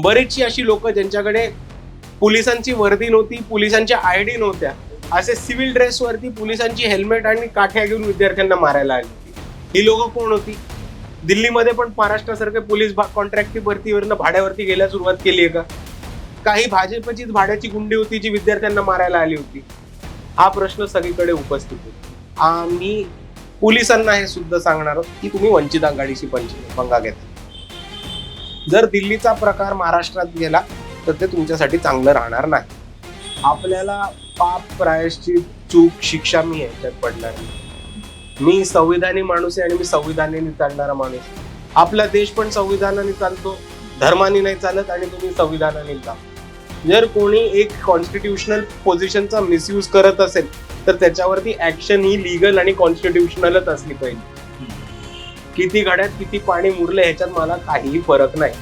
बरीचशी अशी लोक ज्यांच्याकडे पोलिसांची वर्दी नव्हती, पोलिसांच्या ID नव्हत्या, असे सिव्हिल ड्रेसवरती पोलिसांची हेल्मेट आणि काठ्या घेऊन विद्यार्थ्यांना मारायला आली होती. ही लोक कोण होती? दिल्लीमध्ये पण महाराष्ट्रासारखे पोलीस कॉन्ट्रॅक्टची भरतीवरनं भाड्यावरती गेल्या सुरुवात केली आहे का? काही भाजपचीच भाड्याची गुंडी होती जी विद्यार्थ्यांना मारायला आली होती. हा प्रश्न सगळीकडे उपस्थित होतो. आम्ही पोलिसांना हे सुद्धा सांगणार आहोत की तुम्ही वंचित आघाडीशी पंगा घेता. जर दिल्लीचा प्रकार महाराष्ट्रात गेला तर ते तुमच्यासाठी चांगलं राहणार नाही. आपल्याला पाप प्रायश्चित चूक शिक्षा मी याच्यात पडणार नाही. मी संविधानी माणूस आहे आणि मी संविधानाने चालणारा माणूस. आपला देश पण संविधानाने चालतो, धर्माने नाही चालत आणि तुम्ही संविधानाने जा. जर कोणी एक कॉन्स्टिट्युशनल पोझिशनचा मिसयूज करत असेल तर त्याच्यावरती ऍक्शन ही लीगल आणि कॉन्स्टिट्युशनलच असली पाहिजे. किती घड्यात किती पाणी मुरलं ह्याच्यात मला काहीही फरक नाही.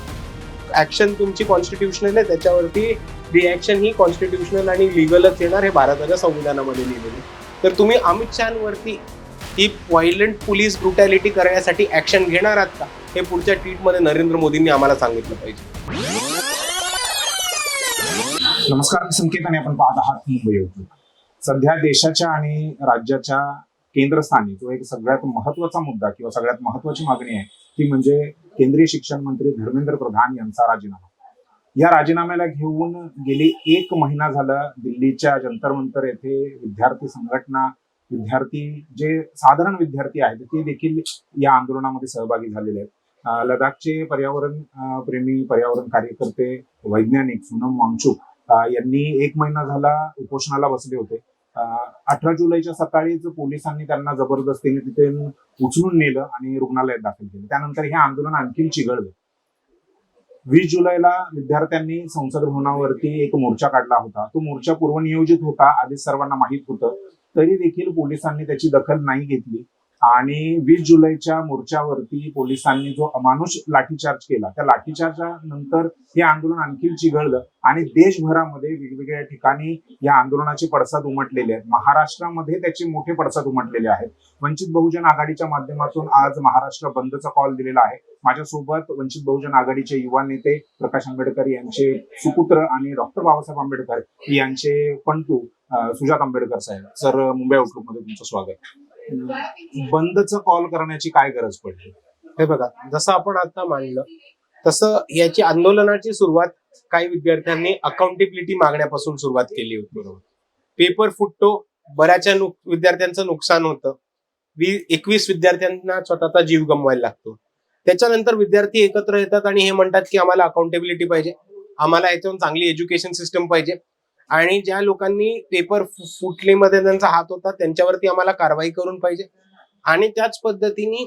ऍक्शन तुमची कॉन्स्टिट्युशनल आहे, त्याच्यावरती रिॲक्शन ही कॉन्स्टिट्युशनल आणि लिगलच येणार. हे भारताच्या संविधानामध्ये लिहिलेले. तर तुम्ही अमित शहावरती ही व्हायलंट पोलीस ब्रुटॅलिटी करण्यासाठी ऍक्शन घेणार आहात का? हे पुढच्या ट्विटमध्ये नरेंद्र मोदींनी आम्हाला सांगितलं पाहिजे. नमस्कार, मी संकेत आणि आपण पाहत आहात मुंबई आउटलुक. सध्या देशाच्या आणि राज्याच्या केंद्रस्थानी जो एक सगळ्यात महत्वाचा मुद्दा किंवा सगळ्यात महत्वाची मागणी आहे ती म्हणजे केंद्रीय शिक्षण मंत्री धर्मेंद्र प्रधान यांचा राजीनामा. या राजीनाम्याला घेऊन गेली 1 महिना झाला दिल्लीच्या जंतर मंतर येथे विद्यार्थी संघटना, विद्यार्थी जे साधारण विद्यार्थी आहेत ते देखील या आंदोलनामध्ये सहभागी झालेले आहेत. लडाखचे पर्यावरण प्रेमी, पर्यावरण कार्यकर्ते, वैज्ञानिक सोनम वांगचुक यांनी 1 महिना झाला उपोषणाला बसले होते. 18 जुलैच्या सकाळीच पोलिसांनी त्यांना जबरदस्तीने तिथे उचलून नेलं आणि रुग्णालयात दाखल केलं. त्यानंतर हे आंदोलन आणखी चिघळलं. 20 जुलैला विद्यार्थ्यांनी संसद भवनावरती एक मोर्चा काढला होता. तो मोर्चा पूर्वनियोजित होता, आधीच सर्वांना माहीत होतं. तरी देखील पोलिसांनी त्याची दखल नाही घेतली आणि 20 जुलैच्या मोर्चावरती पोलिसांनी जो अमानुष लाठीचार्ज केला, त्या लाठीचार्जच्या नंतर हे आंदोलन आणखी चिघळलं आणि देशभरामध्ये वेगवेगळ्या ठिकाणी या आंदोलनाचे पडसाद उमटलेले आहेत. महाराष्ट्रामध्ये त्याचे मोठे पडसाद उमटलेले आहेत. वंचित बहुजन आघाडीच्या माध्यमातून आज महाराष्ट्र बंदचा कॉल दिलेला आहे. माझ्यासोबत वंचित बहुजन आघाडीचे युवा नेते प्रकाश आंबेडकर यांचे सुपुत्र आणि डॉक्टर बाबासाहेब आंबेडकर यांचे पंतू सुजात आंबेडकर साहेब. सर, मुंबई आउटलुक मध्ये तुमचं स्वागत. बंदचं कॉल करण्याची काय गरज पडली? हे बघा, जसं आपण आता मांडलं तसं याची आंदोलनाची सुरुवात काही विद्यार्थ्यांनी अकाउंटेबिलिटी मागण्यापासून सुरुवात केली होती. बरोबर. पेपर फुटतो, बऱ्याचशा विद्यार्थ्यांचं नुकसान होतं. 21 विद्यार्थ्यांना स्वतःचा जीव गमवायला लागतो. त्याच्यानंतर विद्यार्थी एकत्र येतात आणि हे म्हणतात की आम्हाला अकाउंटेबिलिटी पाहिजे, आम्हाला याच्यावर चांगली एज्युकेशन सिस्टम पाहिजे आणि ज्या लोकांनी पेपर फुटलीमध्ये त्यांचा हात होता त्यांच्यावरती आम्हाला कारवाई करून पाहिजे आणि त्याच पद्धतीने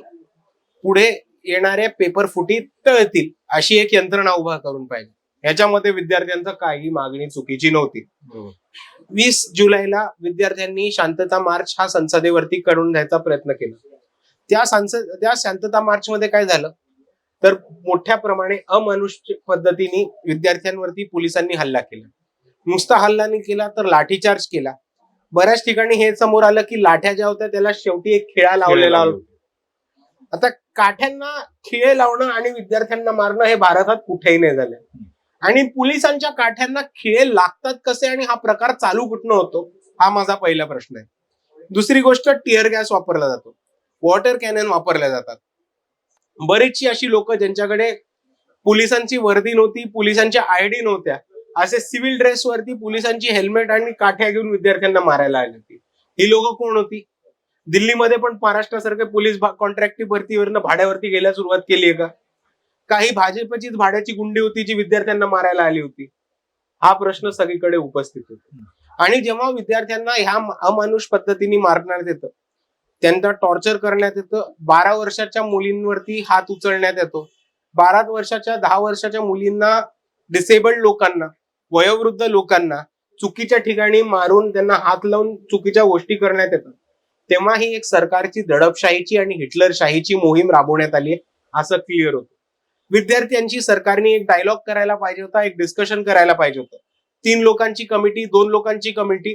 पुढे येणाऱ्या पेपर फुटी टळतील अशी एक यंत्रणा उभा करून पाहिजे. ह्याच्यामध्ये विद्यार्थ्यांचं काही मागणी चुकीची नव्हती. 20 जुलैला विद्यार्थ्यांनी शांतता मार्च हा संसदेवरती करून द्यायचा प्रयत्न केला. त्या शांतता मार्च मध्ये काय झालं तर मोठ्या प्रमाणे अमानुष पद्धतीने विद्यार्थ्यांवरती पोलिसांनी हल्ला केला. नुसता हल्ला नाही केला तर लाठीचार्ज केला. बऱ्याच ठिकाणी हे समोर आलं की लाठ्या ज्या होत्या त्याला शेवटी एक खिळा लावलेला होता. आता काठ्यांना खिळे लावणं आणि विद्यार्थ्यांना मारणं हे भारतात कुठेही नाही झालं आणि पोलिसांच्या काठ्यांना खिळे लागतात कसे आणि हा प्रकार चालू कुठनं होतो हा माझा पहिला प्रश्न आहे. दुसरी गोष्ट, टिअर गॅस वापरला जातो, वॉटर कॅनन वापरल्या जातात. बरीचशी अशी लोक ज्यांच्याकडे पोलिसांची वर्दी नव्हती, पोलिसांच्या ID नव्हत्या, असे सिव्हिल ड्रेसवरती पोलिसांची हेल्मेट आणि काठ्या घेऊन विद्यार्थ्यांना मारायला आली होती. ही लोक कोण होती? दिल्लीमध्ये पण महाराष्ट्रासारखे पोलीस कॉन्ट्रॅक्टची भरतीवरनं भाड्यावरती गेल्या सुरुवात केली आहे का? काही भाजपचीच भाड्याची गुंडी होती जी विद्यार्थ्यांना मारायला आली होती. हा प्रश्न सगळीकडे उपस्थित होतो आणि जेव्हा विद्यार्थ्यांना ह्या अमानुष पद्धतीने मारण्यात येतं, त्यांना टॉर्चर करण्यात येतं, 12 वर्षाच्या मुलींवरती हात उचलण्यात येतो, 12 वर्षाच्या 10 वर्षाच्या मुलींना, डिसेबल्ड लोकांना, वयोवृद्ध लोकांना चुकीच्या ठिकाणी मारून त्यांना हात लावून चुकीच्या गोष्टी करण्यात येतात, तेव्हा ही एक सरकारची दडपशाहीची आणि हिटलरशाहीची मोहीम राबवण्यात आली असं क्लिअर होतं. विद्यार्थ्यांची सरकारने एक डायलॉग करायला पाहिजे होता, एक डिस्कशन करायला पाहिजे होतं. 3 लोकांची कमिटी, 2 लोकांची कमिटी,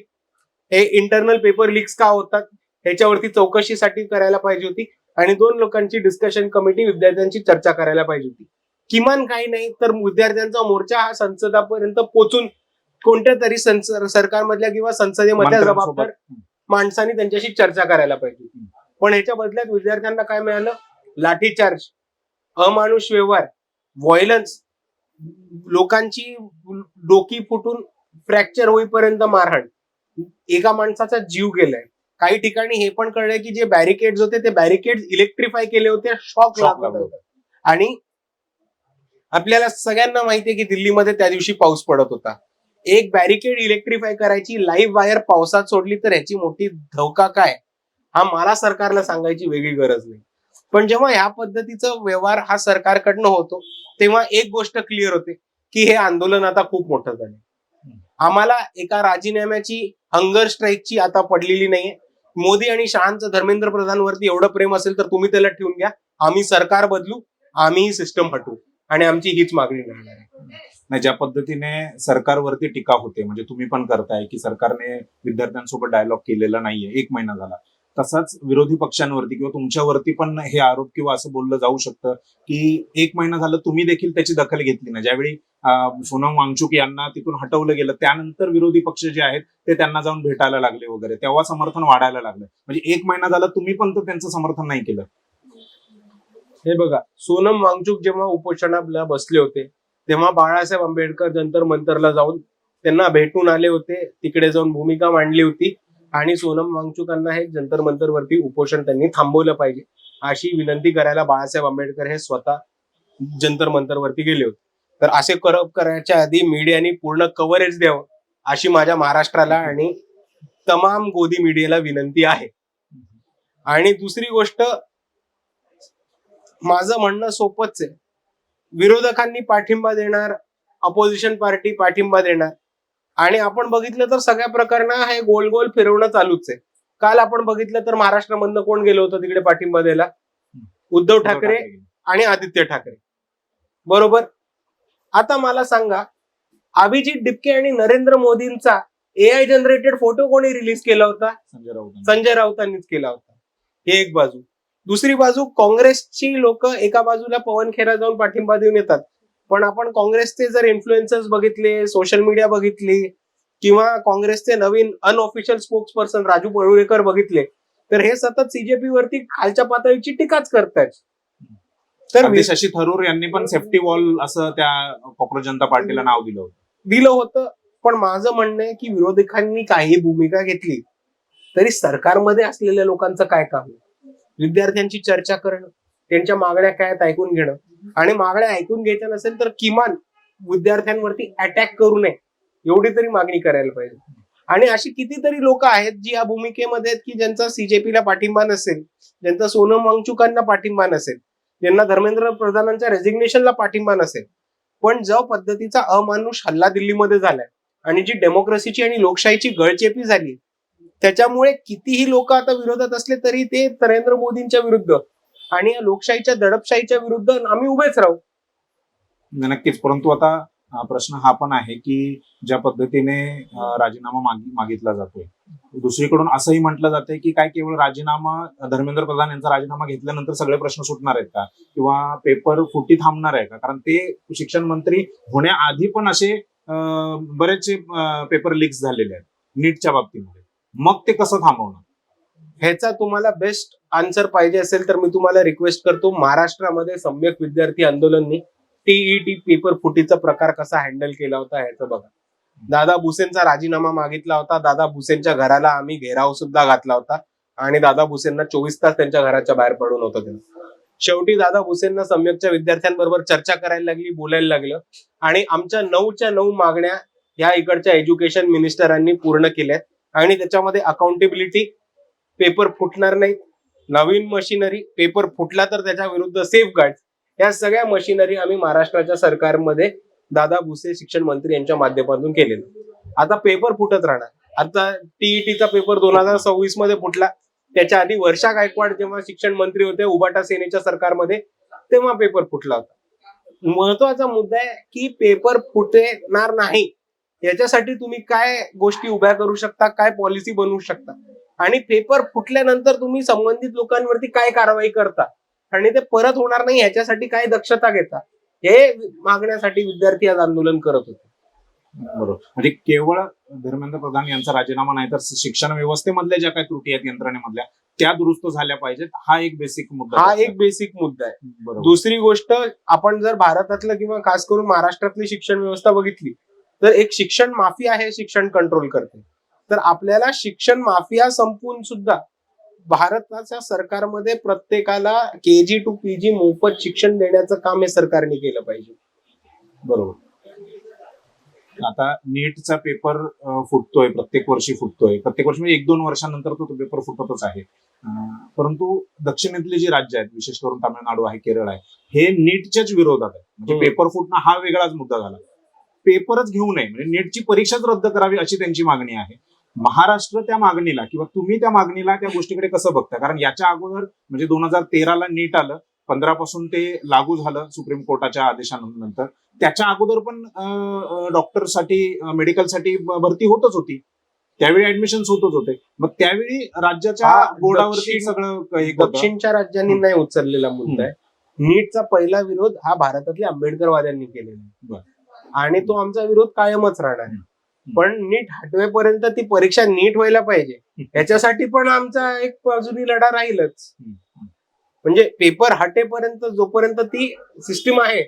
हे इंटरनल पेपर लीक्स का होतात ह्याच्यावरती चौकशीसाठी करायला पाहिजे होती आणि 2 लोकांची डिस्कशन कमिटी विद्यार्थ्यांची चर्चा करायला पाहिजे होती. किमान काही नाही तर विद्यार्थ्यांचा मोर्चा हा संसदापर्यंत पोहोचून कोणत्या तरी सरकारमधल्या किंवा संसदेमधल्या मंत्र्यांसोबत. जबाबदार माणसांनी त्यांच्याशी चर्चा करायला पाहिजे. पण ह्याच्या बदल्यात विद्यार्थ्यांना काय मिळालं? लाठीचार्ज, अमानुष व्यवहार, व्हायलन्स, लोकांची डोकी फुटून फ्रॅक्चर होईपर्यंत मारहाण, एका माणसाचा जीव गेलाय. काही ठिकाणी हे पण कळलंय की जे बॅरिकेड्स होते ते बॅरिकेड इलेक्ट्रिफाय केले होते, शॉक लागत लागलं. होता. आणि आपल्याला सगळ्यांना माहितीये की दिल्लीमध्ये त्या दिवशी पाऊस पडत होता. एक बॅरिकेड इलेक्ट्रिफाय करायची, लाईव्ह वायर पावसात सोडली तर ह्याची मोठी धोका काय, हा मला सरकारला सांगायची वेगळी गरज नाही. पण जेव्हा ह्या पद्धतीचा व्यवहार हा सरकारकडनं होतो तेव्हा एक गोष्ट क्लिअर होते की हे आंदोलन आता खूप मोठं झालं. आम्हाला एका राजीनाम्याची, हंगर स्ट्राईकची आता पडलेली नाहीये. मोदी आणि शहांचं धर्मेंद्र प्रधानवरती एवढं प्रेम असेल तर तुम्ही त्याला ठेवून घ्या. आम्ही सरकार बदलू, आम्ही ही सिस्टम हटवू आणि आमची हीच मागणी राहणार आहे. नाही, ज्या पद्धतीने सरकारवरती टीका होते, म्हणजे तुम्ही पण करताय की सरकारने विद्यार्थ्यांसोबत डायलॉग केलेला नाहीये, 1 महिना झाला, तसाच विरोधी पक्षांवरती किंवा तुमच्यावरती पण हे आरोप किंवा असं बोललं जाऊ शकतं की 1 महिना झालं तुम्ही देखील त्याची दखल घेतली ना. ज्यावेळी सोनम वांगचुक यांना तिथून हटवलं गेलं त्यानंतर विरोधी पक्ष जे आहेत ते त्यांना जाऊन भेटायला लागले वगैरे, तेव्हा समर्थन वाढायला लागलं. म्हणजे 1 महिना झाला तुम्ही पण तर त्यांचं समर्थन नाही केलं. हे बघा, सोनम वांगचुक जेव्हा उपोषणाला बसले होते तेव्हा बाळासाहेब आंबेडकर जंतर मंतरला जाऊन त्यांना भेटून आले होते, तिकडे जाऊन भूमिका मांडली होती आणि सोनम वांगचुकांना हे जंतर मंतरवरती उपोषण त्यांनी थांबवलं पाहिजे अशी विनंती करायला बाळासाहेब आंबेडकर हे स्वतः जंतर मंतरवरती गेले होते. तर असे करायच्या आधी मीडियाने पूर्ण कव्हरेज द्यावं अशी माझ्या महाराष्ट्राला आणि तमाम गोदी मीडियाला विनंती आहे. आणि दुसरी गोष्ट, माझं म्हणणं सोपंच आहे. विरोधकांनी पाठिंबा देणार, अपोजिशन पार्टी पाठिंबा देणार आणि आपण बघितलं तर सगळ्या प्रकरणं हे गोल गोल फिरवणं चालूच आहे. काल आपण बघितलं तर महाराष्ट्रामधनं कोण गेलं होतं तिकडे पाठिंबा द्यायला? उद्धव ठाकरे आणि आदित्य ठाकरे, बरोबर. आता मला सांगा, अभिजित डिपके आणि नरेंद्र मोदींचा AI जनरेटेड फोटो कोणी रिलीज केला होता? संजय राऊतांनीच केला होता. हे एक बाजू. दुसरी बाजू, काँग्रेसची लोक एका बाजूला पवन खेरा जाऊन पाठिंबा देऊन येतात, पण आपण काँग्रेसचे जर इन्फ्लुएन्सर्स बघितले, सोशल मीडिया बघितली किंवा काँग्रेसचे नवीन unofficial spokesperson Raju Parulekar बघितले तर हे सतत सीजेपी वरती खालच्या पातळीची टीकाच करतायत. तर शशी थरूर यांनी पण सेफ्टी वॉल असं त्या कॉंग्रेस जनता पार्टीला नाव दिलं होतं. पण माझं म्हणणं आहे की विरोधकांनी काही भूमिका घेतली तरी सरकारमध्ये असलेल्या लोकांचं काय काम आहे? विद्यार्थ्यांची चर्चा करणं, त्यांच्या मागण्या काय आहेत ऐकून घेणं, आणि मागण्या ऐकून घ्यायच्या नसेल तर किमान विद्यार्थ्यांवरती अटॅक करू नये एवढी तरी मागणी करायला पाहिजे. आणि अशी कितीतरी लोक आहेत जी या भूमिकेमध्ये आहेत की ज्यांचा सीजेपीला पाठिंबा नसेल, ज्यांचा सोनम वांगचुकांना पाठिंबा नसेल, ज्यांना धर्मेंद्र प्रधानांच्या रेझिग्नेशनला पाठिंबा नसेल, पण ज्या पद्धतीचा अमानुष हल्ला दिल्लीमध्ये झालाय आणि जी डेमोक्रेसीची आणि लोकशाहीची गळचेपी झाली त्याच्यामुळे कितीही लोक आता विरोधात असले तरी ते नरेंद्र मोदींच्या विरुद्ध आणि या लोकशाहीच्या दडपशाहीच्या विरुद्ध आम्ही उभेच राहू. नक्कीच. परंतु आता प्रश्न हा पण आहे की ज्या पद्धतीने राजीनामा मागितला जातोय, दुसरीकडून असंही म्हटलं जातंय की काय केवळ राजीनामा, धर्मेंद्र प्रधान यांचा राजीनामा घेतल्यानंतर सगळे प्रश्न सुटणार आहेत का, किंवा पेपर फुटी थांबणार आहे का? कारण ते शिक्षण मंत्री होण्याआधी पण असे बरेचसे पेपर लीक्स झालेले आहेत नीटच्या बाबतीमध्ये. मग ते कसं थांबवणार? ह्याचा तुम्हाला बेस्ट आन्सर पाहिजे असेल तर मी तुम्हाला रिक्वेस्ट करतो, महाराष्ट्रामध्ये सम्यक विद्यार्थी आंदोलननी टीईटी पेपर फुटीचा प्रकार कसा हँडल केला होता ह्याचं बघा. दादा भुसेंचा राजीनामा मागितला होता, दादा भुसेंच्या घराला आम्ही घेराव सुद्धा घातला होता आणि दादा भुसेंना 24 तास त्यांच्या घराच्या बाहेर पडून होतं त्यांना. शेवटी दादा भुसेंना सम्यकच्या विद्यार्थ्यांबरोबर चर्चा करायला लागली, बोलायला लागलं आणि आमच्या 9च्या 9 मागण्या ह्या इकडच्या एज्युकेशन मिनिस्टरांनी पूर्ण केल्यात आणि त्याच्यामध्ये अकाउंटेबिलिटी, पेपर फुटणार नाही, नवीन मशिनरी, पेपर फुटला तर त्याच्या विरुद्ध सेफ गार्ड, या सगळ्या मशिनरी आम्ही महाराष्ट्राच्या सरकारमध्ये दादा भुसे शिक्षण मंत्री यांच्या माध्यमातून केलेलं. आता पेपर फुटत राहणार. आता टीईटीचा पेपर 2026 मध्ये फुटला, त्याच्या आधी वर्षा गायकवाड जेव्हा शिक्षण मंत्री होते उबाटा सेनेच्या सरकारमध्ये तेव्हा पेपर फुटला होता. महत्वाचा मुद्दा आहे की पेपर फुटणार नाही याच्यासाठी तुम्ही काय गोष्टी उभ्या करू शकता, काय पॉलिसी बनवू शकता, आणि पेपर फुटल्यानंतर तुम्ही संबंधित लोकांवरती काय कारवाई करता आणि ते परत होणार नाही ह्याच्यासाठी काय दक्षता घेता. हे मागण्यासाठी विद्यार्थी आज आंदोलन करत होते. बरोबर. म्हणजे केवळ धर्मेंद्र प्रधान यांचा राजीनामा नाही तर शिक्षण व्यवस्थेमधल्या ज्या काही त्रुटी आहेत यंत्रणेमधल्या त्या दुरुस्त झाल्या पाहिजेत. हा एक बेसिक मुद्दा हा आहे. एक बेसिक मुद्दा आहे. बरोबर. दुसरी गोष्ट, आपण जर भारतातलं किंवा खास करून महाराष्ट्रातली शिक्षण व्यवस्था बघितली तर एक शिक्षण माफिया हे शिक्षण कंट्रोल करते. तर आपल्याला शिक्षण माफिया संपून सुद्धा भारताच्या सरकारमध्ये प्रत्येकाला KG to PG मोफत शिक्षण देण्याचं काम हे सरकारने केलं पाहिजे. बरोबर. आता नीटचा पेपर फुटतोय, प्रत्येक वर्षी फुटतोय, प्रत्येक वर्षी म्हणजे 1-2 वर्षानंतर तो पेपर फुटतच आहे. परंतु दक्षिणेतली जी राज्य आहेत, विशेष करून तामिळनाडू आहे, केरळ आहे, हे नीटच्याच विरोधात आहे. म्हणजे पेपर फुटणं हा वेगळाच मुद्दा झाला. पेपरच घेऊ नये म्हणजे नीटची परीक्षाच रद्द करावी अशी त्यांची मागणी आहे. महाराष्ट्र त्या मागणीला किंवा तुम्ही त्या मागणीला, त्या गोष्टीकडे कसं बघता? कारण याच्या अगोदर म्हणजे 2013ला नीट आलं, 15 पासून ते लागू झालं सुप्रीम कोर्टाच्या आदेशानंतर. त्याच्या अगोदर पण डॉक्टरसाठी, मेडिकलसाठी भरती होतच होती. त्यावेळी ऍडमिशन होतच होते. मग त्यावेळी राज्याच्या बोर्डावरती सगळं दक्षिणच्या राज्यांनी नाही उचललेला मुद्दा आहे. नीटचा पहिला विरोध हा भारतातल्या आंबेडकरवाद्यांनी केलेला आहे आणि तो आमचा विरोध कायमच राहणार आहे. पण नीट हटवेपर्यंत ती परीक्षा नीट व्हायला पाहिजे, याच्यासाठी पण आमचा एक बाजूनी लढा राहीलच. म्हणजे पेपर हटेपर्यंत जोपर्यंत ती सिस्टीम आहे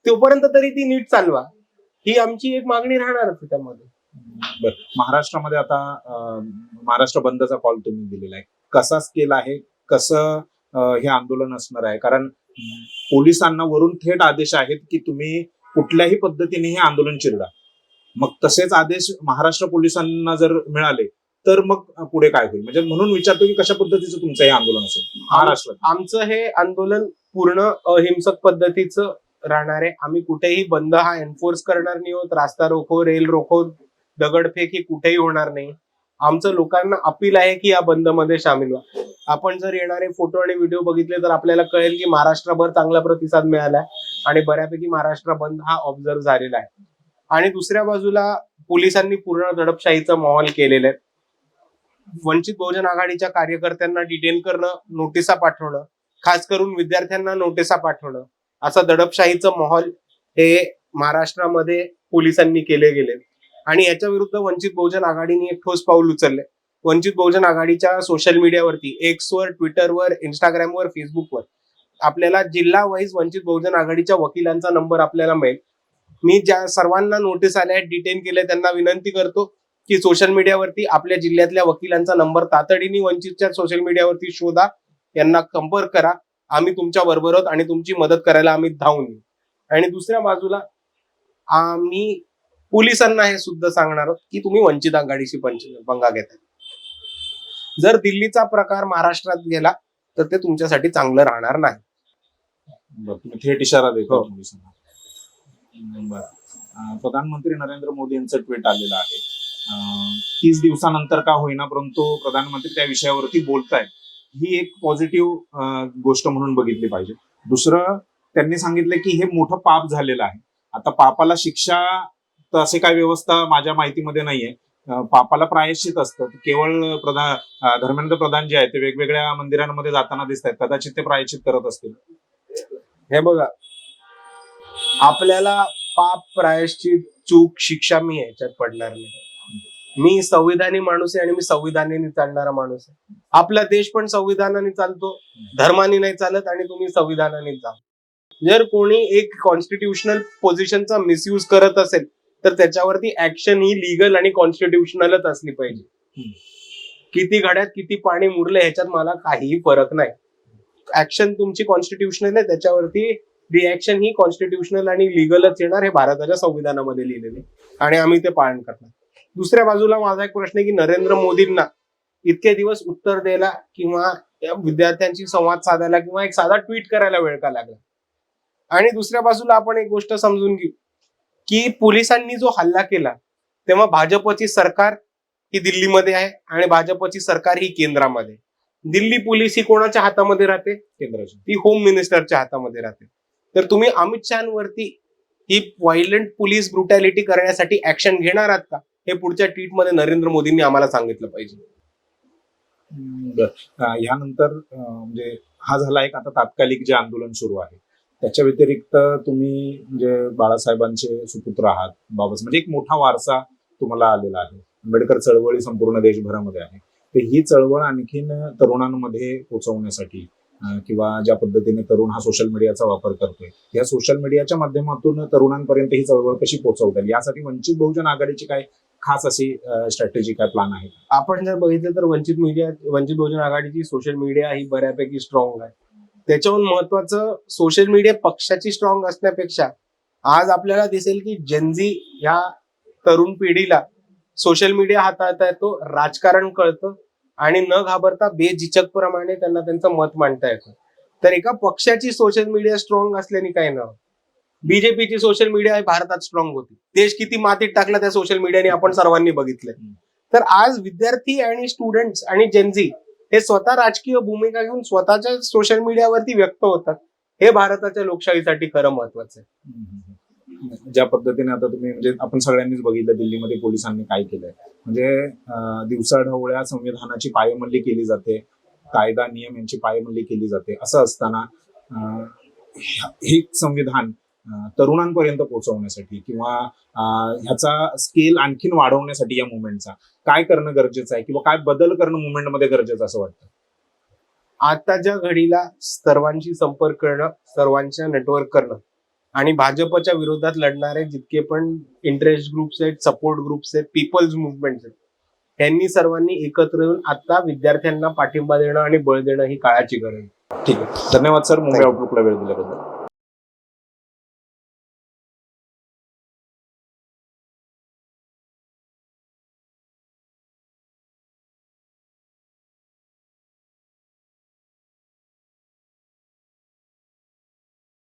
तोपर्यंत तरी ती नीट चालवा, ही आमची एक मागणी राहणारच त्यामध्ये. महाराष्ट्रामध्ये आता महाराष्ट्र बंदचा कॉल तुम्ही दिलेला आहे, कसा स्केल आहे, कसं हे आंदोलन असणार आहे? कारण पोलिसांना वरून थेट आदेश आहेत की तुम्ही कुठल्याही पद्धतीने हे आंदोलन चिरडा. मग तसेच आदेश महाराष्ट्र पोलिसांना जर मिळाले तर मग पुढे काय होईल? म्हणजे म्हणून विचारतो की कशा पद्धतीचं तुमचं हे आंदोलन असेल महाराष्ट्रात? आमचं हे आंदोलन पूर्ण अहिंसक पद्धतीचं राहणार आहे. आम्ही कुठेही बंद हा एन्फोर्स करणार नाही आहोत. रास्ता रोको, रेल रोको, दगडफेक ही कुठेही होणार नाही. आमचं लोकांना अपील आहे की या बंद मध्ये सामील व्हा. आपण जर येणारे फोटो आणि व्हिडिओ बघितले तर आपल्याला कळेल की महाराष्ट्रभर चांगला प्रतिसाद मिळाला आणि बऱ्यापैकी महाराष्ट्र बंद हा ऑब्झर्व्ह झालेला आहे. आणि दुसऱ्या बाजूला पोलिसांनी पूर्ण दडपशाहीचा माहोल केलेला आहे. वंचित बहुजन आघाडीच्या कार्यकर्त्यांना डिटेन करणं, नोटिसा पाठवणं, खास करून विद्यार्थ्यांना नोटिसा पाठवणं, असा दडपशाहीचं माहोल हे महाराष्ट्रामध्ये पोलिसांनी केले गेले. आणि याच्या विरुद्ध वंचित बहुजन आघाडीने एक ठोस पाऊल उचलले. वंचित बहुजन आघाडीच्या सोशल मीडियावरती, एक्सवर, ट्विटरवर, इंस्टाग्रामवर, फेसबुकवर आपल्याला जिल्हा वाईज वंचित बहुजन आघाडीच्या वकिलांचा नंबर आपल्याला मिळेल. मी ज्या सर्वांना नोटीस आल्या आहेत, डिटेन केले, त्यांना विनंती करतो की सोशल मीडियावरती आपल्या जिल्ह्यातल्या वकिलांचा नंबर तातडीने वंचितच्या सोशल मीडियावरती शोधा, यांना संपर्क करा. आम्ही तुमच्या बरोबर आहोत आणि तुमची मदत करायला आम्ही धावून येऊ. आणि दुसऱ्या बाजूला आम्ही पोलिसांना हे सुद्धा सांगणार आहोत की तुम्ही वंचित आघाडीशी पंगा घेताय. जर दिल्लीचा प्रकार महाराष्ट्रात गेला तर ते तुमच्यासाठी चांगलं राहणार नाही. तुम्ही थेट इशारा देतो. प्रधानमंत्री नरेंद्र मोदी यांचं ट्विट आलेलं आहे. 30 दिवसानंतर का होईना परंतु प्रधानमंत्री त्या विषयावरती बोलतायत, ही एक पॉझिटिव्ह गोष्ट म्हणून बघितली पाहिजे. दुसरं, त्यांनी सांगितलं की हे मोठं पाप झालेलं आहे. आता पापाला शिक्षा तर असे काही व्यवस्था माझ्या माहितीमध्ये नाहीये. पापाला प्रायश्चित असतं. केवळ धर्मेंद्र प्रधान जे आहेत ते वेगवेगळ्या मंदिरांमध्ये जाताना दिसत आहेत, कदाचित ते प्रायश्चित करत असतील. हे बघा, आपल्याला पाप, प्रायश्चित, चूक, शिक्षा मी याच्यात पडणार नाही. मी संविधानी माणूस आहे आणि मी संविधानाने चालणारा माणूस आहे. आपला देश पण संविधानाने चालतो, धर्माने नाही चालत आणि तुम्ही संविधानाने जा. जर कोणी एक कॉन्स्टिट्यूशनल पोझिशनचा मिसयूज करत असेल तर त्याच्यावरती ऍक्शन ही लीगल आणि कॉन्स्टिट्यूशनलच असली पाहिजे. किती घड्यात किती पाणी मुरले ह्याच्यात मला काहीही फरक नाही. ऍक्शन तुमची कॉन्स्टिट्यूशनल आहे, त्याच्यावरती रिॲक्शन ही कॉन्स्टिट्यूशनल आणि लिगलच येणार, हे भारताच्या संविधानामध्ये लिहिलेले आणि आम्ही ते पालन करणार. दुसऱ्या बाजूला माझा एक प्रश्न आहे की नरेंद्र मोदींना इतके दिवस उत्तर द्यायला किंवा विद्यार्थ्यांशी संवाद साधायला किंवा एक साधा ट्विट करायला वेळ का लागला? आणि दुसऱ्या बाजूला आपण एक गोष्ट समजून घेऊ की पोलिसांनी जो हल्ला केला तेव्हा भाजपची सरकार ही दिल्लीमध्ये आहे आणि भाजपची सरकार ही केंद्रामध्ये. दिल्ली पोलीस ही कोणाच्या हातामध्ये राहते? केंद्राची. ती होम मिनिस्टरच्या हातामध्ये राहते. तर तुम्ही अमित शहावरती ही व्हायलंट पोलीस ब्रुटॅलिटी करण्यासाठी ऍक्शन घेणार आहात का? हे पुढच्या ट्विटमध्ये नरेंद्र मोदींनी आम्हाला सांगितलं पाहिजे. यानंतर म्हणजे हा झाला एक आता तात्कालिक जे आंदोलन सुरू आहे, त्याच्या व्यतिरिक्त तुम्ही म्हणजे बाळासाहेबांचे सुपुत्र आहात, म्हणजे एक मोठा वारसा तुम्हाला आलेला आहे. आंबेडकर चळवळी संपूर्ण देशभरामध्ये आहे. तर ही चळवळ आणखीन तरुणांमध्ये पोहोचवण्यासाठी किंवा ज्या पद्धतीने तरुण हा सोशल मीडियाचा वापर करतोय, या सोशल मीडियाच्या माध्यमातून तरुणांपर्यंत ही चळवळ कशी पोहोचवता येईल यासाठी वंचित बहुजन आघाडीची काय खास अशी स्ट्रॅटेजी काय प्लॅन आहे? आपण जर बघितलं तर वंचित बहुजन आघाडीची सोशल मीडिया ही बऱ्यापैकी स्ट्रॉंग आहे. त्याच्याहून महत्वाचं सोशल मीडिया पक्षाची स्ट्रॉंग असण्यापेक्षा आज आपल्याला दिसेल की जेनझी ह्या तरुण पिढीला सोशल मीडिया हाताळता येतो, राजकारण कळतं आणि न घाबरता बेझिचक प्रमाणे त्यांना त्यांचं मत मांडता येतं. तर एका पक्षाची सोशल मीडिया स्ट्रॉंग असल्याने काय ना, बीजेपीची सोशल मीडिया भारतात स्ट्रॉंग होती. देश किती मातीत टाकला त्या सोशल मीडियाने आपण सर्वांनी बघितलंय. तर आज विद्यार्थी आणि स्टुडंट्स आणि जेनझी हे स्वतः राजकीय भूमिका घेऊन स्वतःच्या सोशल मीडियावरती व्यक्त होतात. हे भारताच्या लोकशाहीसाठी खरं महत्वाचं आहे. ज्या पद्धतीने आता तुम्ही म्हणजे आपण सगळ्यांनीच बघितलं दिल्लीमध्ये पोलिसांनी काय केलंय, म्हणजे दिवसाढवळ्या संविधानाची पायमल्ली केली जाते, कायदा नियम यांची पायमल्ली केली जाते. असं असताना हे संविधान तरुणांपर्यंत पोहोचवण्यासाठी किंवा ह्याचा स्केल आणखीन वाढवण्यासाठी या मुवमेंटचा काय करणं गरजेचं आहे किंवा काय बदल करणं मुवमेंटमध्ये गरजेचं असं वाटतं? आताच्या घडीला सर्वांशी संपर्क करणं, सर्वांच्या नेटवर्क करणं आणि भाजपच्या विरोधात लढणारे जितके पण इंटरेस्ट ग्रुप्स आहेत, सपोर्ट ग्रुप्स आहेत, पीपल्स मुवमेंट आहेत, त्यांनी सर्वांनी एकत्र येऊन आता विद्यार्थ्यांना पाठिंबा देणं आणि बळ देणं ही काळाची गरज आहे. ठीक आहे, धन्यवाद सर मुंबई आउटलुकला वेळ दिल्याबद्दल.